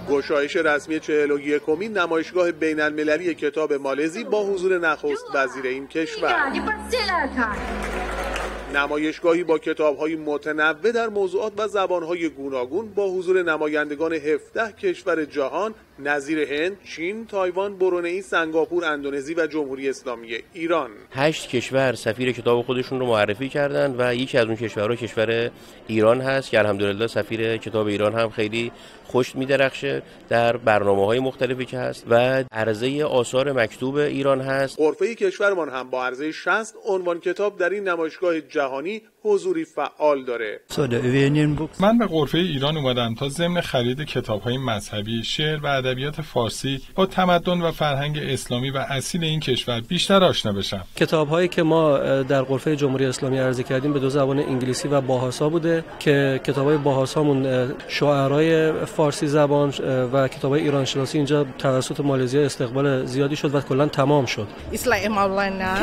گشایش رسمی 41مین نمایشگاه بین‌المللی کتاب مالزی با حضور نخست وزیر این کشور. نمایشگاهی با کتاب‌های متنوع در موضوعات و زبان‌های گوناگون با حضور نمایندگان 17 کشور جهان نظیر هند، چین، تایوان، برونئی، سنگاپور، اندونزی و جمهوری اسلامی ایران. 8 کشور سفیر کتاب خودشون رو معرفی کردند و یکی از اون کشورها کشور ایران هست که الحمدلله سفیر کتاب ایران هم خیلی خوش می‌درخشه در برنامه‌های مختلفی که هست و عرضه آثار مکتوب ایران هست. غرفه کشورمان هم با عرضه 60 عنوان کتاب در این نمایشگاه جهانی حضوری فعال داره. من به غرفه ایران اومدم تا ضمن خرید کتاب‌های مذهبی، شعر و ادبیات فارسی با تمدن و فرهنگ اسلامی و اصیل این کشور بیشتر آشنا بشم. کتاب‌هایی که ما در غرفه جمهوری اسلامی عرضه کردیم به 2 زبان انگلیسی و باهاسا بوده که کتاب‌های باهاسامون شاعرای فارسی زبان و کتاب‌های ایران شناسی اینجا توسط مالزی استقبال زیادی شد و کلاً تمام شد.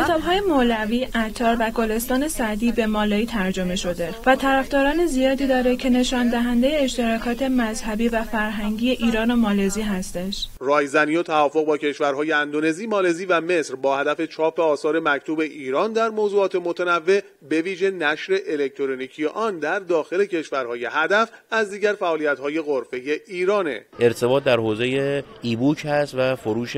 کتاب‌های مولوی، عطار و گلستان سعدی به مالایی ترجمه شده و طرفداران زیادی داره که نشان دهنده اشتراکات مذهبی و فرهنگی ایران و مالزی هستش. رایزنی و توافق با کشورهای اندونزی، مالزی و مصر با هدف چاپ آثار مکتوب ایران در موضوعات متنوع به ویژه نشر الکترونیکی آن در داخل کشورهای هدف از دیگر فعالیت‌های غرفه ایرانه. ارتباط در حوزه ایبوک هست و فروش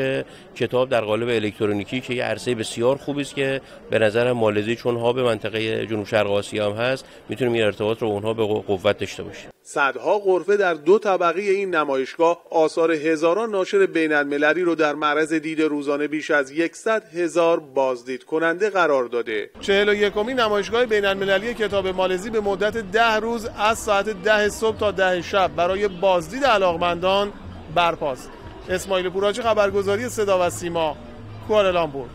کتاب در قالب الکترونیکی که یه عرصه بسیار خوبی است که به نظر مالزی چون ها به منطقه جنوب شرق آسیا هم هست میتونیم این ارتباط رو اونها به قوت داشته باشیم. صدها غرفه در 2 طبقه این نمایشگاه آثار هزاران ناشر بین‌المللی رو در معرض دید روزانه بیش از 100,000 بازدید کننده قرار داده. 41مین نمایشگاه بین‌المللی کتاب مالزی به مدت 10 روز از ساعت 10 صبح تا 10 شب برای بازدید علاقمندان برپاست. اسماعیل پوراچی، خبرگزاری صدا و سیما، کوالالامپور.